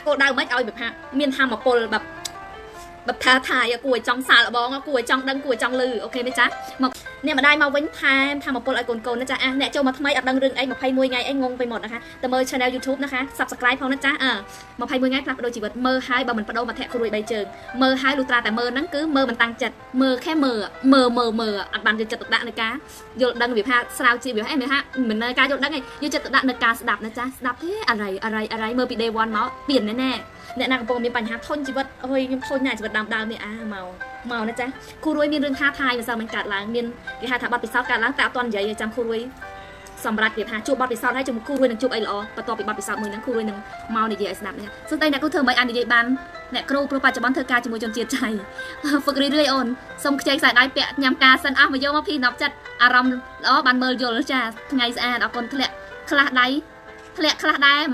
cô đau mấy ơiแบบฮะmiền tham mà polแบบท้าทายอะกูจองสาละบองอะกูจองดังกูจองลือโอเคไหมจ๊ะเนี่ยมาได้มาวิ่งทำมาปนไอ้โกนนะจ๊ะเนี่ยโจมาทำไมอัดดังเรื่องไอ้มาไพ่มวยไงไอ้งงไปหมดนะคะแต่เมอร์ชาแนลยูทูบนะคะ subscribe พอนะจ๊ะมาไพ่มวยไงพลักโดยจีบเมอร์ไฮบ่มันประโดมาแทะคุยใบเจิงเมอร์ไฮลูตราแต่เมอร์นั่นคือเมอร์มันตั้งจัดเมอร์แค่เมอร์อัดบันจะจัดตกดักในกาโยดังแบบฮะสาวจีแบบให้ไหมฮะเหมือนในกาโยดังไงโยจัดตกดักในกาสดับนะจ๊ะสดับที่อะไรเมอร์ปีเดย์วันเมาส์เปลี่ยนแน่เนี่ยนางปงมีปัญหาทนจีบเฮ้ยทนใหญ่จีบดำเนี่ยเมานะจ๊ะครูรวยมีเรื่องท้าทายมาสร้างมันกัดล้างมีกีฬาถาบัตรปิดเสาการล้างแต่ตอนใหญ่จำครูรวยสำหรับเดี๋ยวหาจูบบัตรปิดเสาให้จมูกครูรวยหนึ่งจูบไอ้หล่อประตูปิดบัตรปิดเสามือนั้นครูรวยหนึ่งเมาในเดียสนับเนี่ยซึ่งในนั้นก็เธอไม่อันในเดียบันเนี่ยครูโปรปัจจุบันเธอกาจมูกจนเจียใจฝึกเรื่อยๆอ่อนสมใจใส่ได้เปียยำกาสันอ้ามาโยมาพี่นับจัดอารมณ์ล้อบันเมอร์โยแล้วจ้าไงสะอาดเอาคนทะเลคลาได้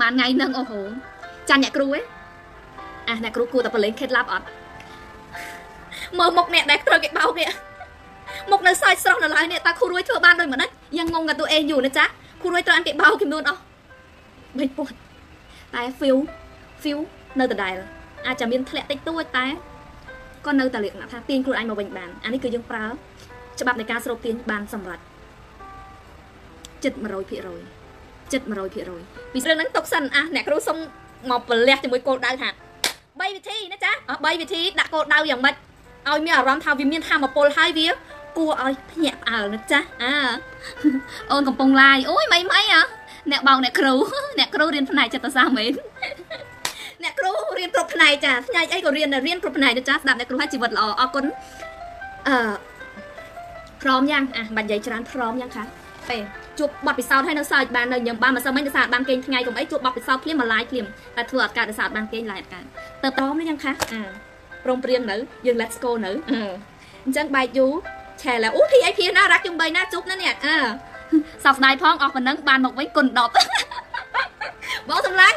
มันไงนึงโอ้โหจันเนี่ยครูเนี่ยครูแต่ไปเล่นเคล็ดลับอ่ะเมื่อมกเนี่ยได้เธอเก็บเบาเนี่ยมกในซอยสองอะไรเนี่ยตาครูรวยเธอบ้านโดยเหมือนนั้นยังงงกับตัวเองอยู่นะจ๊ะครูรวยตอนเก็บเบาคิมโดนเอาไม่ปวดแต่ฟิวเนอแต่ได้เลยอาจจะมีทะเลติดตัวแต่ก็เนอแต่เล็กนะท่าตีนครูไอมาแบ่งบานอันนี้คือยังเปล่าฉบับในการสรุปตีนบานสำหรับ700%ปีเรื่องนั้นตกสันเนี่ยครูส่งหมอบเปลี่ยนจะมวยโกดได้ค่ะใบวิธีนะจ๊ะใบวิธีดักโกดดาวอย่างมัดเอามีอารมณ์ทำวิมีนทำมาโปลให้เวียกูเอาแหนบนะจ๊ะโอนกับปงลายโอ้ยไม่เนี่ยเบาเนี่ยครูเรียนพนัยจัตตาสามเหม็นเนี่ยครูเรียนปรบพนัยจ้ะไงไอ้ก็เรียนปรบพนัยนะจ๊ะดับเนี่ยครูให้จีบหล่อเอาคนพร้อมยังบัตรใหญ่จานพร้อมยังคะจูบบัตรปิดเสาให้นักศึกษาบ้านเลยยังบ้านมาสมัยนักศึกษาบ้านเก่งไงกับไอ้จูบบัตรปิดเสาเคลียมมาไล่เคลียมแต่ถั่วอากาศนักศึกษาบ้านเก่งหลายอาการเติมพร้อมหรือยังคะโรงเรียนหรือยัง let's go หรือจังใบยูแชร์แล้วพี่ไอพีน่ารักจังใบหน้าจุ๊บนั่นเนี่ยสอบนายพ้องออกมานั่งบานบอกไว้กลนดอกบอกสำลัง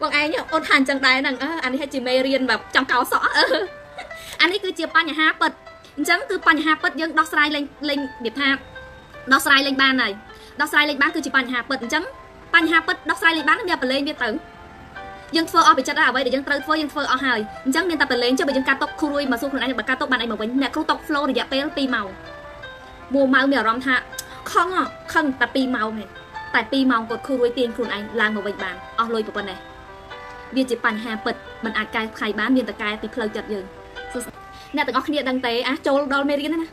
บอกไอ้เนี่ยโอนทานจังใดนั่งอันนี้ให้จีเมเรียนแบบจังเก่าสออันนี้คือเจียปัญหาเปิดจังคือปัญหาเปิดยังดอกสไลด์เล็งเบียดภาพดอกสไลด์เล็งบ้านไหนดอกสไลด์เล็งบ้านคือจีปัญหาเปิดจังปัญหาเปิดดอกสไลด์เล็งบ้านนั่นเดียวไปเลยเบียดตึงยังเฟอเอาไปจัดเอาไว้เดี๋ยวยังเติร์ดเฟอยังเฟอเอาหายจังเมียนตาไปเลยจะไปยังการตกครุยมาสู้คนนั้นแบบการตกบันไอมาไว้เนี่ยครูตกโฟล์ระยะเป๊ะปีเมามัวเมาเมียร้องท่าข้องแต่ปีเมาเนี่ยแต่ปีเมากดครุยเตียงครูไอลางมาไว้บานเอาลอยไปปนไหนเบียดจีปัญหาเปิดมันอาจกลายไข่บ้านเมียนตะกายตีเพลิงจัดยืนเนี่ยแต่ก็ขี้ดังเตะโจดอลเมริกันนะ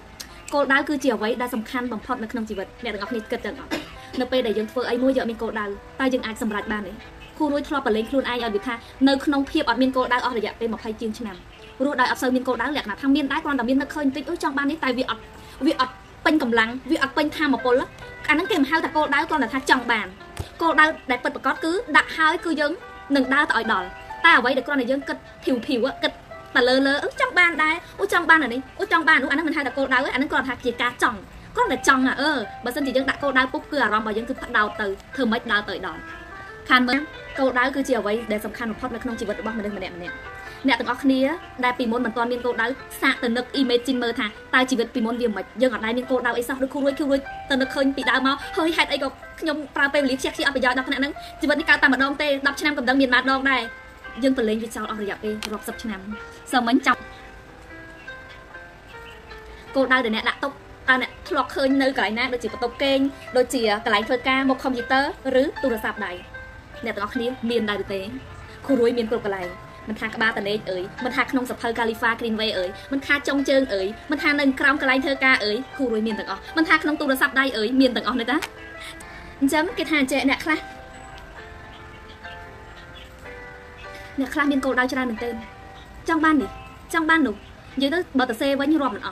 โกดาวคือเจียวไว้ได้สำคัญบ่มพอดในขนมจีบเนี่ยแต่ก็ขี้เกิดจังเนเปได้ยังเฟอไอมัวเยอะมีโกดาวแต่ยังอาจสำหรับบ้านเลยครูรู้ทลอไปเล่นครูไอเอาดิค่ะเนยขนมเพียบอดมีนโกดาวออกระยะเป็นหมอกไฟจีนชนะรู้ได้อับเซอร์มีนโกดาวแหลกนะทางมีนได้ก่อนแต่มีนนักเคยติดจังบ้านนี้แต่วิอัดเป็นกำลังวิอัดเป็นทางมาปนแล้วอันนั้นเกมห้าวแต่โกดาวก่อนแต่ท่าจังบ้านโกดาวได้เปิดประกอบคือดักห้าวคือยังหนึ่งดาวต่อยดอลแต่เอาไว้เด็กก่อนในยังกัดผิวอะกัดแต่เลอะจังบ้านได้จังบ้านอะไรนี่จังบ้านอันนั้นมันให้แต่โกดาวอันนั้นก่อนท่าจีกาจังก็แต่จังบางสิ่งที่ยังดักโกดาวปุ๊บคืออารมณ์บางยังคือพัดดาวเตยเธอไม่ดาวเตยดอลคันเมื่อโกดาวคือเจียวไว้ได้สำคัญของพอดในขนมจีบบ้างมันเนี่ยแต่ก็คเนี้ยได้ปีมดเหมือนตอนมีโกดาวสะแต่นึกอีเมจินเมอร์ท่าตายชีวิตปีมดเดียวมันยังอะไรมีโกดาวไอ้ซอกด้วยคู่ด้วยแต่นึกเคยปีดาวมาเฮ้ยไอ้ก็ยมปลาไปลิฟเช็คที่เอาไปยอดนักขนาดนั้นชีวิตในการตามมาดองเตะดับชนะกับดังมีมาดองได้ยังเป็นเล่นวิจารณ์เอาระยะไปรอบสับชนะสมัยจับโกดาวเดี๋ยวเนี่ยละตกตาเนี่ยทลอกเคยเนื้อไก่นะโดยจีประตูเก่งโดยจีกระไรเฟอร์กาmộtคอมพิวเตอร์หรือโทรศัพท์ใดเนี่ยแต่ก็คนี้เมียนได้ดูเต้ครูรวยเมียนกลุ่มอะไรมันทากระบาตะเนยมันทากขนมสับเพอกาลิฟากรีนเวย์มันทาจงเจิงมันทาหนึ่งกรัมกระไรเธอกาครูรวยเมียนต่างมันทาขนมโทรศัพท์ได้เมียนต่างเลยจ้ะจำกิจหารเจเนี่ยคลาเนี่ยคลาเมียนโกดาวจะได้หนึ่งเต็มจังบ้านหนูยืนต้องบอตเซ่ไว้ยังรอมัน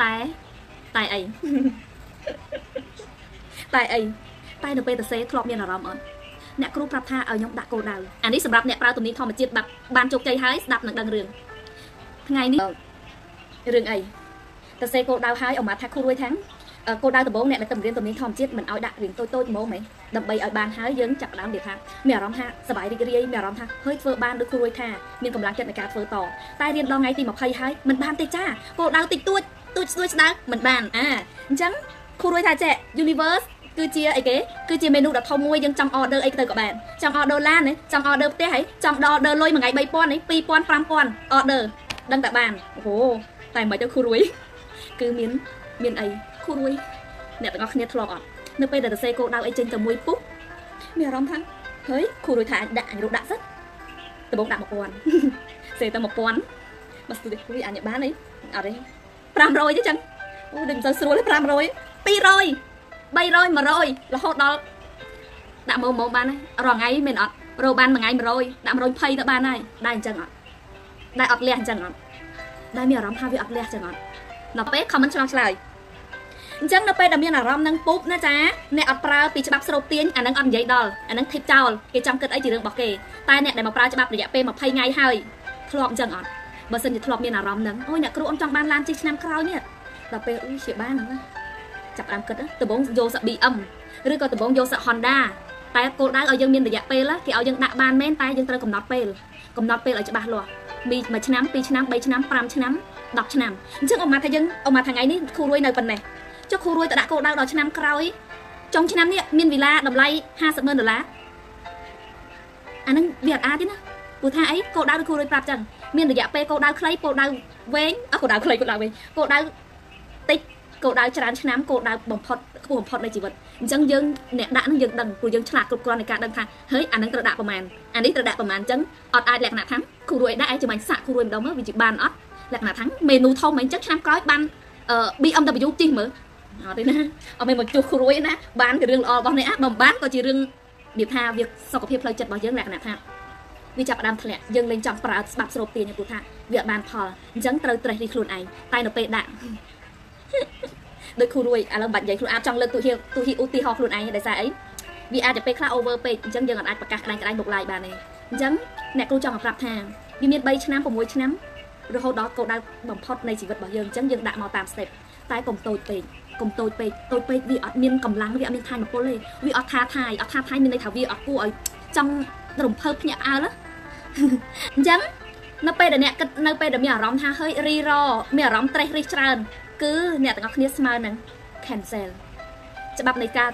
ตายไอ้หนูไปตเซ่ครอบเมียนอารมณ์เนี่ยครูปรับท่าเอายกดักโกดาวอันนี้สำหรับเนี่ยปลาตัวนี้ทอมาจีบแบบบานจกใจหายดับหนังดังเรื่องไงนี่เรื่องไอ้ตเซ่โกดาวหายออกมาทักครูด้วยทั้งโกดาวตัวโบ้เนี่ยในตำเรียนตัวนี้ทอมจีบมันเอาดักเรื่องโต้โม้ไหมดับใบเอาบานหายเยิ้งจับน้ำเดือดค่ะเมียร้องท่าสบายดีกรีเมียร้องท่าเฮ้ยเฟอร์บานด้วยครูด้วยท่ามีกำลังจัดในการเฟอร์ต่อใต้เรียนรอไงตีหมอกไพ่หายมันบานเตจ้าโกดาวติดตัวสดาเหมือนบานจังครูด้วยท่าเจยูนิเวิร์ส cứ chia ấy kế cứ chia menu đặt thâu môi nhưng trong order ấy từ các bạn trong order lan này trong order té ấy trong order lôi mà ngày 3 pon ấy 2 pon 5 pon order đăng tại bàn ồ tại mấy cho khu ruồi cứ miếng ấy khu ruồi nè tao ngọc nè thọ nó bây giờ xe cô đau ấy trên tầm môiปุ๊บmẹ rong thắng hơi khu ruồi thả đạn rồi đạn rất tao bóng đạn một pon xe tao một pon mà sự việc quý anh nhận bán ấy ở đây 500 chứ chẳng đừng sao xua lấy 500 200 300 100 là hốt đó đã màu ban này rồi ngay mình ọt rồi ban mà ngày mà rồi đã rồi pay đã ban này đây chẳng ọt đây ọt lẹ chẳng ọt đây mi ở rong hai vị ọt lẹ chẳng ọt nó bé comment cho lại chẳng nó bé đã mi là rong nângปุ๊บ นะจ๊ะ nè ọt praពីច្បាប់ស្រូបទាញអានឹងអត់និយាយដល់អានឹងធីបចោលគេចង់គិតអីជារឿងរបស់គេតែអ្នកដែលមកប្រើច្បាប់រយៈពេល20ថ្ងៃហើយធ្លាប់ចឹងអត់បើសិនជាធ្លាប់មានអារម្មណ៍ហ្នឹងអូយអ្នកគ្រូអ៊ំចង់បានឡានជិះឆ្នាំក្រោយនេះដល់ពេលអ៊ុយជាបានហ្នឹងចាប់តាមគិតដំបងយកសាក់ BM ឬក៏ដំបងយកសាក់ Honda តែគោលដៅឲ្យយើងមានរយៈពេលគេឲ្យយើងដាក់បានមែនតែយើងត្រូវកំណត់ពេលឲ្យច្បាស់លាស់មី1ឆ្នាំ2ឆ្នាំ3ឆ្នាំ5ឆ្នាំ10ឆ្នាំអញ្ចឹងអ៊ំមកថាយើងអ៊ំមកថ្ងៃនេះគ្រូរួយនៅប៉ុណ្ណេះចុះគ្រូរួយទៅដាក់គោលដៅដល់ឆ្នាំក្រោយចុងឆ្នាំនេះមានវីឡាតម្លៃ$50,000អាហ្នឹងវាអត់អាចទេណាព្រោះថាអីគោលដៅគ្រូរួយប្រាប់ចឹងមានរយៈពេលគោលដៅខ្លីគោលដៅវែងគោលដៅខ្លីគោលដៅវែងគោលដៅតិចគោលដៅច្រើនឆ្នាំគោលដៅបំផុតខ្ពស់បំផុតនៃជីវិតអញ្ចឹងយើងអ្នកដាក់នឹងយើងដឹងព្រោះយើងឆ្លាតគ្រប់គ្រាន់នៃការដឹងថាហើយអានឹងត្រូវដាក់ប្រមាណអានេះត្រូវដាក់ប្រមាណអញ្ចឹងអត់អាចលក្ខណៈថាគ្រូរួយដាក់ឲ្យចាំបាញ់សាក់គ្រូរួយម្ដងមើលវាជាបានអត់លក្ខណៈថាមេនូធំអញ្ចឹងឆ្នាំក្រោយបាន BMW ជិះមើលអត់ទេណាអត់មានមកជួសគ្រូរួយណាបានជារឿងល្អរបស់នេះបំបានក៏ជារឿងនិយាយថាវាសុខភាពផ្លូវចិត្តរបស់យើងលក្ខណៈថាវាចាប់ផ្ដើមធ្លាក់យើងលេងចង់ប្រើស្បាប់ស្រូបទាញព្រោះថាវាអត់បានផលអញ្ចឹងត្រូវត្រេះរិះខ្លួនឯងតែនៅពេលដាក់ដូចគ្រូរួយឥឡូវបាច់និយាយខ្លួនអាចចង់លើកទូហៀឧទាហរណ៍ខ្លួនឯងដោយសារអីវាអាចទៅពេលខ្លះ over ពេកអញ្ចឹងយើងអាចប្រកាសក្តាញ់មកឡាយបានទេអញ្ចឹងអ្នកគ្រូចង់ប្រាប់ថាវាមាន3ឆ្នាំ6ឆ្នាំរហូតដល់គោលដៅបំផុតនៃជីវិតរបស់យើងអញ្ចឹងយើងដាក់មកតាម step តែកុំតូចពេកវាអត់មានកម្លាំងវាអត់មានថាមពលទេវាអត់ថាថៃមានន័យថាវាអត់គួរឲ្យចង់រំភើបភ្ញាក់ផ្អើលអញ្ចឹងនៅពេលដែលអ្នកគិតនៅពេលដែលមានអារម្មណ៍ថាhơiរីរមានអារម្មណ៍ត្រេះរិះច្រើនគឺអ្នកទាំងអស់គ្នាស្មើនឹង cancel ច្បាប់នៃការ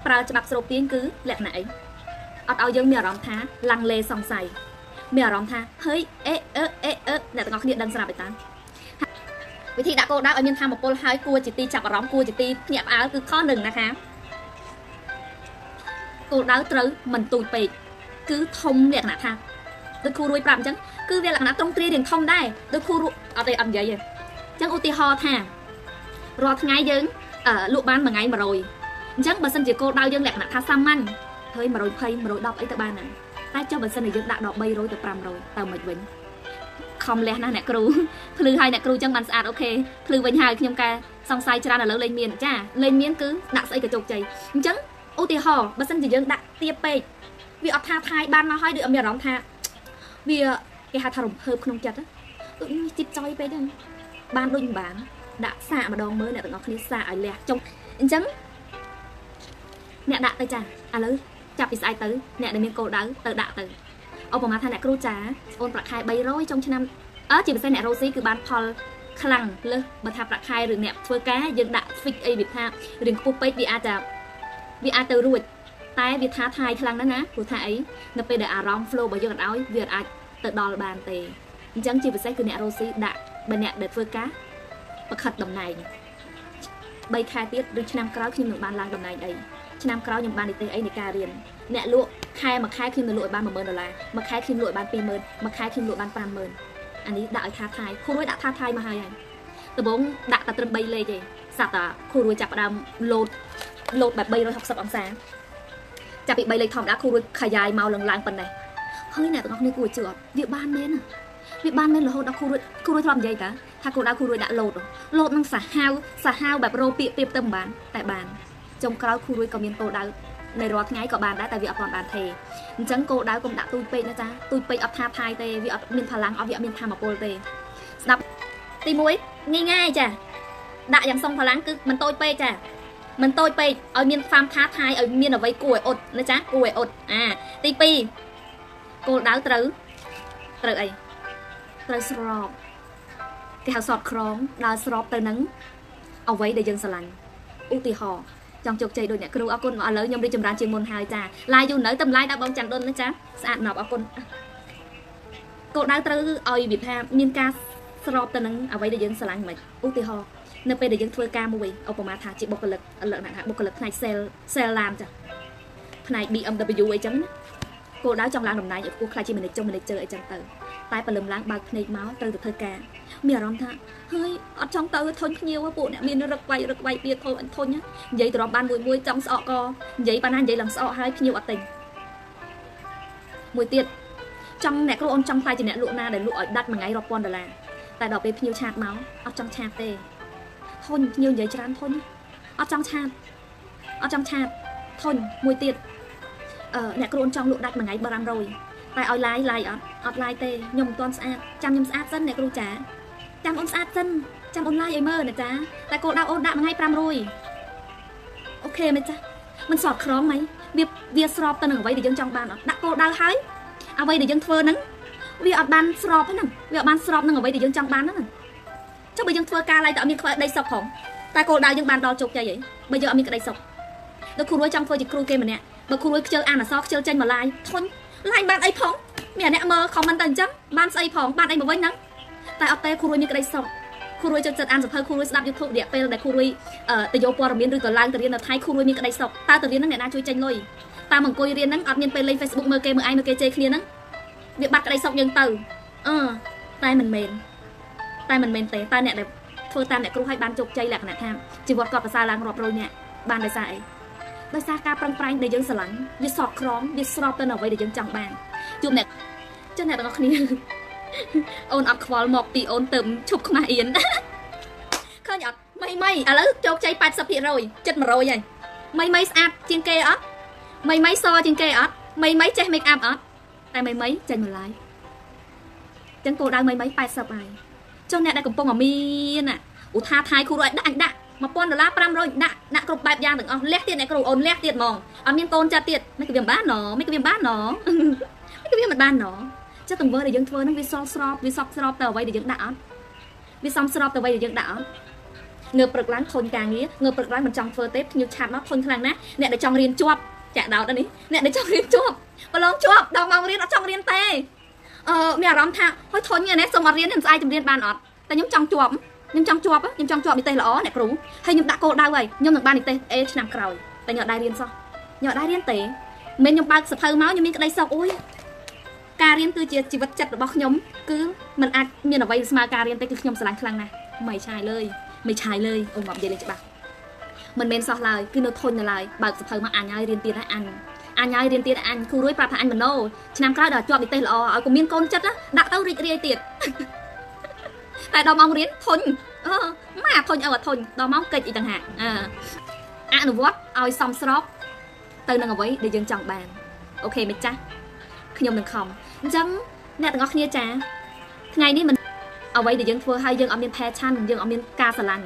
ប្រើច្បាប់ស្រូបទាញគឺលក្ខណៈអីអត់ឲ្យយើងមានអារម្មណ៍ថាឡាំងលេសង្ស័យមានអារម្មណ៍ថាហើយអ្នកទាំងអស់គ្នាដឹងស្រាប់ទេតាវិធីដាក់គោលដៅឲ្យមានថាមពលហើយគួរជាទីចាប់អារម្មណ៍គួរជាទីភ្ញាក់ផ្អើលគឺខ1นะคะគោលដៅត្រូវមិនទូចពេកគឺធំលក្ខណៈថាដូចគ្រូរួយប្រាប់អញ្ចឹងគឺវាលក្ខណៈត្រង់ទ្រាយរៀងធំដែរដូចគ្រូអត់ទេអត់និយាយទេអញ្ចឹងឧទាហរណ៍ថារាល់ថ្ងៃយើងលក់បានមួយថ្ងៃ100អញ្ចឹងបើសិនជាគោលដៅយើងលក្ខណៈថាសាមញ្ញហើយ120 110អីទៅបានហ្នឹងតែចុះបើសិនជាយើងដាក់ដល់300ទៅ500ទៅមិនវិញខំលះណាស់អ្នកគ្រូភ្លឺឲ្យអ្នកគ្រូចឹងបានស្អាតអូខេភ្លឺវិញហើយខ្ញុំកែសង្ស័យច្រើនឥឡូវលេងមានចាលេងមានគឺដាក់ស្អីក៏ជោគជ័យអញ្ចឹងឧទាហរណ៍បើសិនជាយើងដាក់ទាបពេកវាអត់ថាថៃបានមកហើយដូចអត់មានអារម្មណ៍ថាវាគេហៅថារំភើបក្នុងចិត្តដូចជីបចុយពេកហ្នឹងបានដូចមិនបានដាក់សាកម្ដងមើលអ្នកទាំងអស់គ្នាសាកឲ្យលះចុងអញ្ចឹងអ្នកដាក់ទៅចាឥឡូវចាប់ពីស្អែកទៅអ្នកដែលមានគោលដៅទៅដាក់ទៅឧបមាថាអ្នកគ្រូចាអូនប្រាក់ខែ300ចុងឆ្នាំជាពិសេសអ្នករ៉ូស៊ីគឺបានផលខ្លាំងលើសបើថាប្រាក់ខែឬអ្នកធ្វើការយើងដាក់ fix អីវាថារៀងខ្ពស់ពេកវាអាចទៅរួចតែវាថាថៃខ្លាំងណាស់ណាព្រោះថាអីនៅពេលដែលអារម្មណ៍ flow របស់យើងអត់ឲ្យវាអាចទៅដល់បានទេអញ្ចឹងជាពិសេសគឺអ្នករ៉ូស៊ីដាក់បើអ្នកដែលធ្វើការប្រខិតតំណែង3ខែទៀតឬឆ្នាំក្រោយខ្ញុំនឹងបានឡើងតំណែងអីឆ្នាំក្រោយខ្ញុំបាននីតិអីនៃការរៀនអ្នកលក់ខែមួយខែខ្ញុំនឹងលក់ឲ្យបាន$10,000មួយខែខ្ញុំលក់ឲ្យបាន20,000មួយខែខ្ញុំលក់បាន50,000អានេះដាក់ឲ្យថាថៃគ្រូរួយដាក់ថាថៃមកហើយដំបូងដាក់តែត្រឹម3លេខទេសាប់តាគ្រូរួយចាប់ផ្ដើមលោតបែប360អង្សាចាប់ពី3លេខធម្មតាគ្រូរួយខយាយមកឡើងប៉ុណ្ណេះហើយអ្នកទាំងអស់គ្នាគួរជឿអត់វាបានមែនរហូតដល់គ្រូរួយធ្លាប់និយាយតាថាគោលដៅគ្រូរួយដាក់លោតនឹងសាហាវបែបរោពាកពីបទៅមិនបានតែបានចុងក្រោយគ្រូរួយក៏មានគោលដៅในរាល់ថ្ងៃក៏បានដែរតែវាអត់ទាន់បានទេអញ្ចឹងគោលដៅកុំដាក់ទូចពេកណាចាទូចពេកអត់ថាថៃទេវាអត់មានកម្លាំងអត់វាអត់មានធម៌ពលទេស្ដាប់ទី1ងាយចាដាក់យ៉ាងសុងកម្លាំងគឺមិនតូចពេកចាមិនតូចពេកឲ្យមានផាមថាថៃឲ្យមានអ្វីគួរឲ្យអត់ណាចាគួរឲ្យអត់ទី2គោលដៅត្រូវអីត្រូវស្របគេហៅសតក្រងដើរស្របទៅនឹងអ្វីដែលយើងស្រឡាញ់ឧទាហរណ៍ trong chụp chạy đôi nè kêu áo côn ở lớn nhom đi chầm rán trên môn hai cha lai dù nới tầm lai đã bong chặt đơn nữa cha sạn nọc áo côn cô đã từ oi Việt Nam miền ca srop tên nâng ở vậy để dân sờ lạnh mày ưu tiên ho nơi đây để dân thuê ca mùi ông bà thả chị bọc lực lợn nặng bọc lực này sell làm cha này bị âm W ấy chấm cô đã trong làng đồng này cô khai chị mình trong mình chơi chẳng từ tay và lầm láng bạc này máu từ thuê ca mẹ rong tha hơi ở trong tàu thôi nhiều quá bộ nè miền nó rực quay bia thôi nhá vậy từ đó ban mùi trong sọ co vậy ban ăn vậy làm sọ hai nhiều ở tình mùi tiệt trong nè cô ôn trong tay chị nè lụa na để lụa đặt mà ngay rọc con là tại đọc về nhiều chạt máu ở trong chạt tê thôi nhiều vậy chán thôi nhá ở trong chạt thôi mùi tiệt nè cô ôn trong lụa đặt mà ngay bờ rồi tại oi lai ở lai tê nhom toàn sát chăm nhom sát dân nè cô trả chăm ôn sát dân chăm ôn lai ấy mơ nè cha tại cô đau ôn đạm ngay pram rồi ok mày cha mình sọt khóm mấy việc sọp tên ở vậy để dân trong bàn đã cô đau hái ở vậy để dân phơ nắng vì ở bàn sọp thế nào vì ở bàn sọp nâng ở vậy để dân trong bàn đó nè chắc bây giờ phơ ca lại tạo miếng đây sọp hỏng tại cô đau dân bàn đo chụp cho vậy bây giờ ở miếng cái đây sọp tôi khu nuôi trong phơ chỉ khu kia mà nè mà khu nuôi chơi ăn là sọp chơi tranh mà lai thôi lai bàn ấy phỏng mẹ nè mơ không ăn tần chấm bàn ấy phỏng bàn ấy mà với nắng tại ở tây khu nuôi miếng cái đây sọp khu nuôi chơi ăn sọp hơi khu nuôi đạp YouTube địa pe để khu nuôi từ dầu qua miếng rồi từ lang từ riêng là thái khu nuôi miếng cái đây sọp ta từ riêng nắng nè đang chơi tranh lôi ta mong coi riêng nắng ở miếng pe lên Facebook mơ kê mơ ai mơ kê chơi kia nắng việc bắt cái đây sọp nhân từ tay mình mềm té tay nè để phơi tay nè khu hai bàn chụp chơi lạc nè tham chỉ vọt cọp và xa lang rọp rồi nè bàn để xàiដោយសារការប្រឹងប្រែងដែលយើងស្រឡាញ់វាសក់ក្រមវាស្របទៅនៅអ្វីដែលយើងចង់បានជួបអ្នកចឹងអ្នកទាំងអស់គ្នាអូនអត់ខ្វល់មកពីអូនទៅឈប់ខ្មាស់អៀនឃើញអត់មីឥឡូវជោគជ័យ 80% ចិត្ត 100 ហើយមីស្អាតជាងគេអត់មីសជាងគេអត់មីចេះ make up អត់តែមីចេញមួយឡាយចឹងគោលដៅមី80ហើយចុះអ្នកដែលកំពុងមានឧទាហរណ៍ថៃគូរឲ្យដាក់$1000 500ដាក់គ្រប់បែបយ៉ាងទាំងអស់លះទៀតអ្នកគ្រូអូនលះទៀតហ្មងអត់មានកូនចាត់ទៀតមិនគៀមបានណមិនគៀមបានណមិនគៀមមិនបានណចុះទង្វើដែលយើងធ្វើហ្នឹងវាសក់ស្របទៅអ្វីដែលយើងដាក់អត់វាសមស្របទៅអ្វីដែលយើងដាក់អត់ងើបព្រឹកឡើងធុញការងារងើបព្រឹកឡើងមិនចង់ធ្វើទេខ្ញុំឆាប់មកធុញខ្លាំងណាស់អ្នកដែលចង់រៀនជាប់ចាក់ដោតនេះអ្នកដែលចង់រៀនជាប់ប្រឡងជាប់ដល់ម៉ោងរៀនអត់ចង់រៀនទេមានអារម្មណ៍ថាហុយធុញនេះសូមអត់រៀនខ្ញុំស្អែកជំរៀនបានអត់តែខ្ញុំចង់ជាប់និទេសល្អអ្នកគ្រូហើយខ្ញុំដាក់គោលដៅហើយខ្ញុំនឹងបាននិទេស A ឆ្នាំក្រោយតែខ្ញុំអត់ដែររៀនសោះខ្ញុំអត់ដែររៀនទេមិនខ្ញុំបើកសភៅមកខ្ញុំមានក្តីសោកអូយការរៀនគឺជាជីវិតចិត្តរបស់ខ្ញុំគឺมันអាចមានអ្វីស្មើការរៀនទេគឺខ្ញុំស្រឡាញ់ខ្លាំងណាស់មិនឆាយលើអូមកនិយាយលេងច្បាស់មិនមែនសោះឡើយគឺនៅធុញនៅឡើយបើកសភៅមកអញហើយរៀនទៀតហើយអញហើយរៀនទៀតអញគ្រូរួយប្រាប់ថាអញមโนឆ្នាំក្រោយដល់ជាប់និទេសល្អឲ្យកុំមានកូនចិត្តដាក់ទៅរីករាយទៀតតែដល់ម៉ោងរៀនធុញម៉ាធុញអត់ធុញដល់ម៉ោងកិច្ចអីទាំងហាក់អនុវត្តឲ្យសមស្របទៅនឹងអ្វីដែលយើងចង់បានអូខេម្ចាស់ខ្ញុំនឹងខំអញ្ចឹងអ្នកទាំងអស់គ្នាចាថ្ងៃនេះមិនអ្វីដែលយើងធ្វើឲ្យយើងអត់មាន passion យើងអត់មានការស្រឡាញ់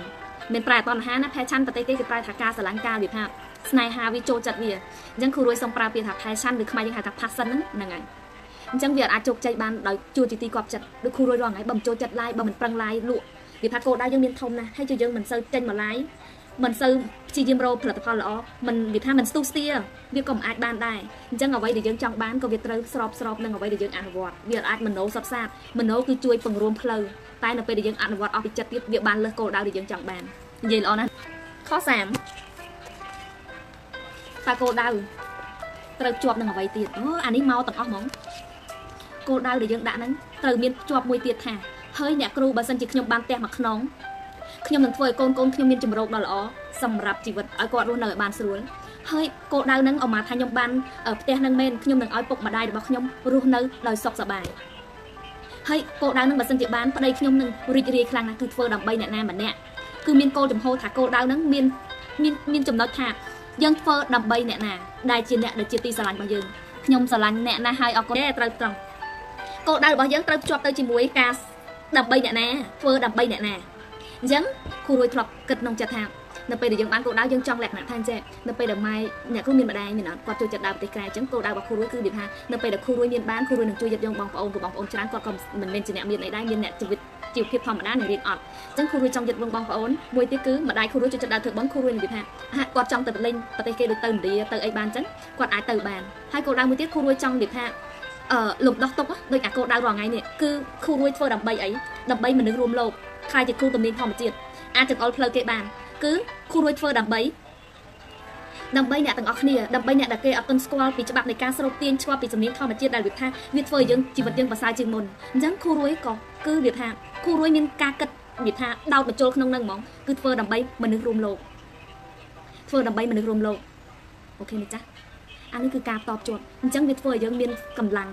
មានប្រែតណ្ហាណា passion ប្រទេសគេគឺប្រែថាការស្រឡាញ់ការវាថាស្នេហាវាចូលចិត្តវាអញ្ចឹងគ្រូរួយសូមប្រើពាក្យថា passion ឬខ្មែរយើងហៅថា passion ហ្នឹងហើយអញ្ចឹងវាអាចជោគជ័យបានដោយជួជាទីគាប់ចិត្តដូចគ្រូរួយរងហើយបើមិនចូលចិត្តឡាយបើមិនប្រឹងឡាយលក់វាថាគោលដៅយើងមានធំណាស់ហើយជាយើងមិនសូវចេញមកឡាយមិនសូវព្យាយាមរកផលិតផលល្អមិនវាថាមិនស្ទុះស្ទាវាក៏មិនអាចបានដែរអញ្ចឹងអ្វីដែលយើងចង់បានក៏វាត្រូវស្របនឹងអ្វីដែលយើងអនុវត្តវាអាចមโนសត្វសាស្ត្រមโนគឺជួយពង្រួមផ្លូវតែនៅពេលដែលយើងអនុវត្តអស់ពីចិត្តទៀតវាបានលើសគោលដៅដែលយើងចង់បាននិយាយល្អណាស់ខ3តើគោលដៅត្រូវជាប់នឹងអ្វីទៀតអានេះមកទាំងអស់ហ្មងគោលដៅដែលយើងដាក់ហ្នឹងត្រូវមានជាប់មួយទៀតថាហើយអ្នកគ្រូបើសិនជាខ្ញុំបានផ្ទះមួយខ្នងខ្ញុំនឹងធ្វើឲ្យកូនខ្ញុំមានជំរកដ៏ល្អសម្រាប់ជីវិតឲ្យគាត់រស់នៅឲ្យបានស្រួលហើយគោលដៅហ្នឹងអមថាខ្ញុំបានផ្ទះហ្នឹងមែនខ្ញុំនឹងឲ្យពុកម្ដាយរបស់ខ្ញុំរស់នៅដោយសុខសប្បាយហើយគោលដៅហ្នឹងបើសិនជាបានប្តីខ្ញុំនឹងរីករាយខ្លាំងណាស់គឺធ្វើដើម្បីអ្នកណាម្នាក់គឺមានគោលចំហថាគោលដៅហ្នឹងមានចំណុចថាយើងធ្វើដើម្បីអ្នកណាដែលជាអ្នកដែលជាទីស្រឡាញ់របស់យើងខ្ញុំស្រឡាញ់អ្នកណាហើយអរគុណត្រូវត្រង់គោលដៅរបស់យើងត្រូវភ្ជាប់ទៅជាមួយការដើម្បីអ្នកណាធ្វើដើម្បីអ្នកណាអញ្ចឹងគ្រូរួយធ្លាប់គិតក្នុងចិត្តថានៅពេលដែលយើងបានគោលដៅយើងចង់លក្ខណៈថាចេះនៅពេលដែលម៉ែអ្នកគ្រូមានម្ដាយមានអត់គាត់ចូលចិត្តដើរប្រទេសក្រៅអញ្ចឹងគោលដៅរបស់គ្រូរួយគឺនិយាយថានៅពេលដែលគ្រូរួយមានបានគ្រូរួយនឹងជួយយកយើងបងប្អូនច្រើនគាត់ក៏មិនមែនជាអ្នកមានអីដែរមានអ្នកជីវិត ជីវភាពធម្មតានឹងរៀនអត់អញ្ចឹងគ្រូរួយចង់យត់វងបងប្អូនមួយទៀតគឺម្ដាយគ្រូរួយចូលចិត្តដើរធ្វើបន់គ្រូរួយនិយាយថាគាត់ចង់ទៅលេងប្រទេសគេដូចទៅឥណ្ឌាទៅអីបានអញ្ចឹងគាត់អាចទៅបានហើយគោលដៅមួយទៀតគ្រូរួយចង់និយាយថាលំដោះទុកដូចអាគោលដៅរាល់ថ្ងៃនេះគឺគ្រូរួយធ្វើដើម្បីអីដើម្បីមនុស្សរួមលោកខ្លាយជាគ្រូទំនៀមធម្មជាតិអាចចង្អុលផ្លូវគេបានគឺគ្រូរួយធ្វើដើម្បីអ្នកទាំងអស់គ្នាដើម្បីអ្នកដែលគេអត់ទាន់ស្គាល់ពីច្បាប់នៃការស្រូបទាញឆ្លប់ពីជំនាញធម្មជាតិដែលវាថាវាធ្វើឲ្យយើងជីវិតយើងប្រសើរជាងមុនអញ្ចឹងគ្រូរួយក៏គឺវាថាគ្រូរួយមានការគិតវាថាដោតបញ្ចូលក្នុងនឹងហ្មងគឺធ្វើដើម្បីមនុស្សរួមលោកធ្វើដើម្បីមនុស្សរួមលោកអូខេនេះចាអានេះគឺការតបជាប់អញ្ចឹងវាធ្វើឲ្យយើងមានកម្លាំ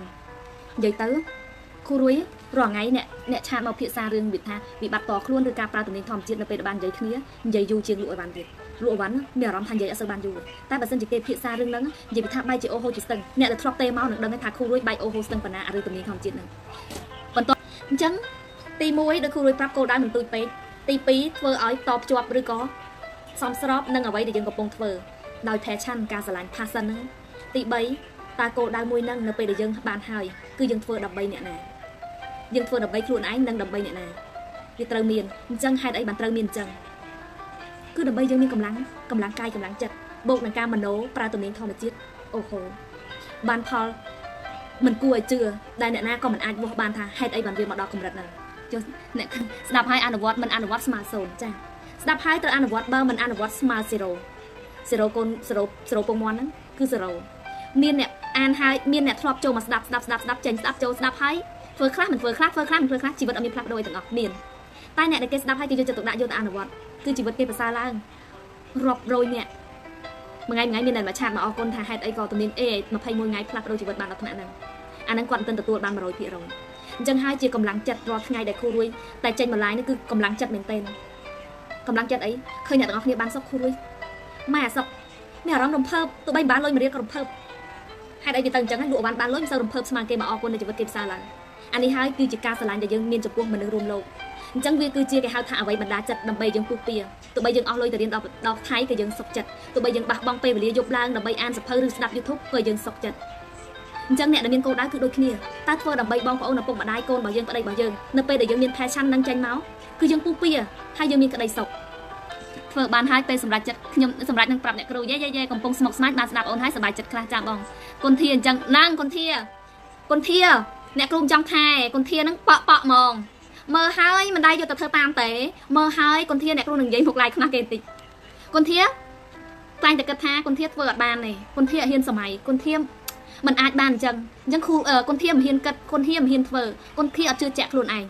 ងនិយាយទៅគ្រូរួយរាល់ថ្ងៃអ្នកឆាតមកភាសារឿងវាថាវិបត្តិតខ្លួនឬការប្រើទំនិញធម្មជាតិនៅពេលដែលបាននិយាយគ្នានិយាយយូរជាងលក់ឲ្យបានទៀតលក់ឲ្យបានមានអារម្មណ៍ថានិយាយអត់សូវបានយូរតែបើសិនជាគេភាសារឿងហ្នឹងនិយាយថាបែកជាអូហូជាស្ទឹងអ្នកដែលធ្លាប់ទេមកនឹងដឹងថាគ្រូរួយបែកអូហូស្ទឹងបណ្ណាឬទំនិញធម្មជាតិហ្នឹងបន្តអញ្ចឹងទី1ដោយគ្រូរួយប្រាប់គោលដៅមិនទូចពេកទី2ធ្វើឲ្យតបជាប់ឬក៏សមស្របនឹងអ្វីដែលយើងកំពុងធ្វើដោយ passion ការស្រឡាញ់ passion ហ្នឹងទី3តើគោលដៅមួយហ្នឹងនៅពេលដែលយើងបានហើយគឺយើងធ្វើដើម្បីអ្នកណាយើងធ្វើដើម្បីខ្លួនឯងនិងដើម្បីអ្នកណាវាត្រូវមានអញ្ចឹងហេតុអីបានត្រូវមានអញ្ចឹងគឺដើម្បីយើងមានកម្លាំងកាយកម្លាំងចិត្តបូកនឹងការមโนប្រើទំនាញធម្មជាតិអូហូបានផលមិនគួរឲ្យជឿដែលអ្នកណាក៏មិនអាចវាស់បានថាហេតុអីបានវាមកដល់កម្រិតហ្នឹងចុះអ្នកស្ដាប់ហើយអនុវត្តមិនអនុវត្តស្មើ0ចាស្ដាប់ហើយត្រូវអនុវត្តបើមិនអនុវត្តស្មើ0កូន0ពងមន់ហ្នឹងគឺ0មានអ្នកអានហើយមានអ្នកធ្លាប់ចូលមកស្ដាប់ចេញស្ដាប់ចូលស្ដាប់ហើយធ្វើខ្លះមិនធ្វើខ្លះជីវិតអត់មានផ្លាស់ប្ដូរទាំងអស់មានតែអ្នកដែលគេស្ដាប់ហើយគេយកចិត្តទុកដាក់យកទៅអនុវត្តគឺជីវិតគេប្រសើរឡើងរាប់រយអ្នកមួយថ្ងៃមានអ្នកមកឆាតមកអរគុណថាហេតុអីក៏ទំនៀម21ថ្ងៃផ្លាស់ប្ដូរជីវិតបានដល់ថ្នាក់ហ្នឹងអាហ្នឹងគាត់មិនទទួលបាន 100% អញ្ចឹងហើយជាកម្លាំងចិត្តរាល់ថ្ងៃដែលគ្រូរួយតែចេញបន្លាយនេះគឺកម្លាំងចិត្តមែនទែនកម្លាំងចិត្តអីឃើញអ្នកទាំងអស់គ្នាបានសុខគ្រូរួយម៉ែអាសុខមានអារម្មណ៍រំភើបទោះបីបានលុយមួយរៀលក៏រំភើបហេតុអីវាទៅអញ្ចឹងលក់បានលុយមិនសូវរំភើបស្មើគេមកអរគុណនៃជីវិតគេប្រសើរឡើងអានេះហើយគឺជាការស្រឡាញ់ដែលយើងមានចំពោះមនុស្សរួមលោកអញ្ចឹងវាគឺជាគេហៅថាអ្វីបណ្ដាចិត្តដើម្បីយើងពុះពៀទោះបីយើងអស់លុយទៅរៀនដល់ថៃក៏យើងសុខចិត្តទោះបីយើងបះបង់ពេលវេលាយប់ឡើងដើម្បីអានសៀវភៅឬស្ដាប់ YouTube ក៏យើងសុខចិត្តអញ្ចឹងអ្នកដែលមានគោលដៅគឺដូចគ្នាតើធ្វើដើម្បីបងប្អូនឪពុកម្ដាយកូនរបស់យើងប្តីរបស់យើងនៅពេលដែលយើងមាន passion នឹងចេញមកគឺយើងពុះពៀហើយយើងមានក្តីសុខធ្វើបានហើយពេលសម្រាប់ចិត្តខ្ញុំសម្រាប់នឹងប្រាប់អ្នកគ្រូយេកំពុងស្មុគស្មាញបានស្ដាប់អូនហើយសប្បាយចិត្តខ្លះចាបងគុនធាអញ្ចឹងណាងគុនធាអ្នកគ្រូចង់ថែគុនធានឹងប៉ក់ហ្មងមើលហើយមិនដែរយកទៅធ្វើតាមទេមើលហើយគុនធាអ្នកគ្រូនឹងនិយាយមុខឡាយខ្មាស់គេបន្តិចគុនធាខ្លាញ់តែគិតថាគុនធាធ្វើអត់បានទេគុនធាអត់ហ៊ានសម័យគុនធាមិនអាចបានអញ្ចឹងគ្រូគុនធាមិនហ៊ានគិតគុនធាមិនហ៊ានធ្វើគុនធាអត់ជឿជាក់ខ្លួនឯង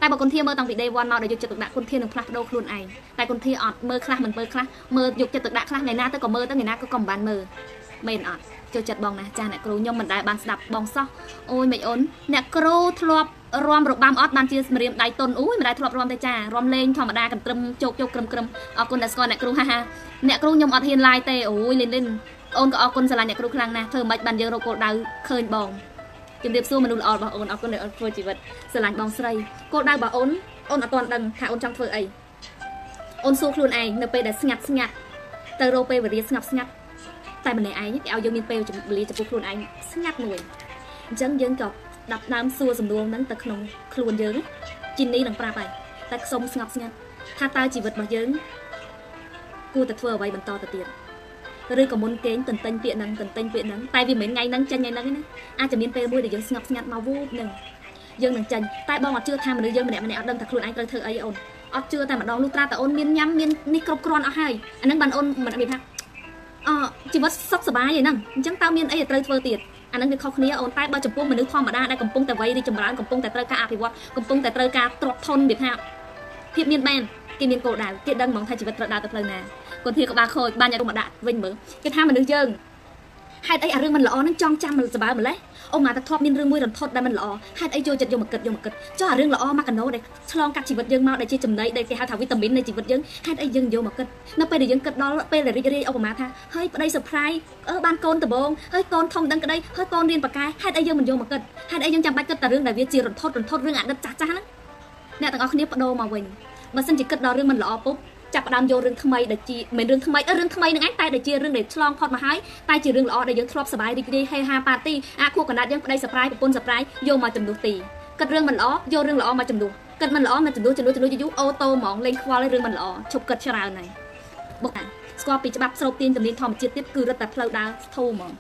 តែបើគុនធាមើលតាំងពី day 1 មកដល់យកចិត្តទុកដាក់គុនធានឹងផ្លាស់ប្ដូរខ្លួនឯងតែគុនធាអត់មើលខ្លះមិនមើលខ្លះមើលយកចិត្តទុកដាក់ខ្លះថ្ងៃណាទៅក៏មើលទៅថ្ងៃណាក៏មិនបានមើលមែនអត់ចូលចិត្តបងណាចាស់អ្នកគ្រូខ្ញុំមិនដែលបានស្ដាប់បងសោះអូយមិនអូនអ្នកគ្រូធ្លាប់រំរបាំអត់បានជាម្រាមដៃតុនអូយមិនដែលធ្លាប់រំទេចារំលេងធម្មតាកន្ទ្រឹមជោគក្រឹមអរគុណដែលស្គាល់អ្នកគ្រូហាអ្នកគ្រូខ្ញុំអត់ហ៊ានឡាយទេអូយលេងអូនក៏អរគុណស្រឡាញ់អ្នកគ្រូខ្លាំងណាស់ធ្វើមិនបានយើងរកគោលដៅឃើញបងជំរាបសួរមនុស្សល្អរបស់អូនអរគុណដែលអូនធ្វើជីវិតស្រឡាញ់បងស្រីគោលដៅរបស់អូនអត់ទាន់ដឹងថាអូនចង់ធ្វើអីអូនសួរខ្លួនឯងនៅពេលដែលស្ងាត់ទៅរកពេលវេលាស្ងប់ស្ងាត់តែម្នាក់ឯងគេឲ្យយើងមានពេលវេលាចំពោះខ្លួនឯងស្ងាត់មួយអញ្ចឹងយើងក៏ដាប់ដើមសួរសំណួរហ្នឹងទៅក្នុងខ្លួនយើងជីនីនឹងប្រាប់ហើយតែសុំស្ងប់ស្ងាត់ថាតើជីវិតរបស់យើងគួរតែធ្វើអ្វីបន្តទៅទៀតឬក៏មុនគេងទន្ទិញពាក្យហ្នឹងតែវាមិនថ្ងៃហ្នឹងចេញថ្ងៃហ្នឹងណាអាចจะមានពេលមួយដែលយើងស្ងប់ស្ងាត់មកវូបហ្នឹងយើងនឹងចេញតែបងអត់ជឿថាមនុស្សយើងម្នាក់អត់ដឹងថាខ្លួនឯងត្រូវធ្វើអីអូនអត់ជឿតែម្ដងលុះត្រាតែអូនមានញ៉ាំមាននេះគ្រប់គ្រាន់អស់ហើយអាហ្នឹងបានអូនមិនមានថាជីវិតសុខសប្បាយឯហ្នឹងអញ្ចឹងតើមានអីត្រូវធ្វើទៀតអាហ្នឹងវាខុសគ្នាអូនតែបើចំពោះមនុស្សធម្មតាដែលកំពុងតែវ័យរីចម្រើនកំពុងតែត្រូវការអភិវឌ្ឍកំពុងតែត្រូវការទ្រព្យធនវាថាភាពមានបានគេមានគោលដៅគេដឹងហ្មងថាជីវិតត្រូវដើរទៅផ្លូវណាគាត់ធាក្បាលខូចបានយកមកដាក់វិញមើលគេថាមនុស្សយើងហេតុអីអារឿងមិនល្អហ្នឹងចង់ចាំមិនសបើម្លេះអូម៉ាតែធ្លាប់មានរឿងមួយរន្ធត់ដែលមិនល្អហេតុអីចូលចិត្តយកមកគិតចុះអារឿងល្អមកកណោដែលឆ្លងកាត់ជីវិតយើងមកដែលជាចំណីដែលគេហៅថាវីតាមីននៃជីវិតយើងហេតុអីយើងយកមកគិតនៅពេលដែលយើងគិតដល់ពេលដែលរីករាយឧបមាថាហើយប្តី surprise បានកូនដំបងហើយកូនធំដឹងក្តីហើយកូនរៀនបកាយហេតុអីយើងមិនយកមកគិតហេតុអីយើងចាំបាច់គិតតែរឿងដែលវាជារន្ធត់រឿងអាណិតចាស់ហ្នឹងអ្នកទាំងអស់គ្នាបដូរមកវិញបើសិនជាគិតដល់រឿងមិនល្អពុបចាប់ផ្ដើមយករឿងថ្មីដែលជាមិនរឿងថ្មីរឿងថ្មីនឹងឯងតែដែលជារឿងដែលឆ្លងផុតមកហើយតែជារឿងល្អដែលយើងធ្លាប់សប្បាយរីករាយហេហាប៉ាទីអាខួរកណ្ដាត់យើងប្តី surprise ប្រពន្ធ surprise យកមកជំនួសទីគិតរឿងមិនល្អយករឿងល្អមកជំនួស គិតមិនល្អមិនជំនួសយូអូតូហ្មងលេងខ្វល់រឿងមិនល្អឈប់គិតច្រើនហើយបុកស្គាល់ពីច្បាប់ស្រូបទាញជំនាញធម្មជាតិទៀតគឺរត់តែផ្លូវដើរធូរហ្មង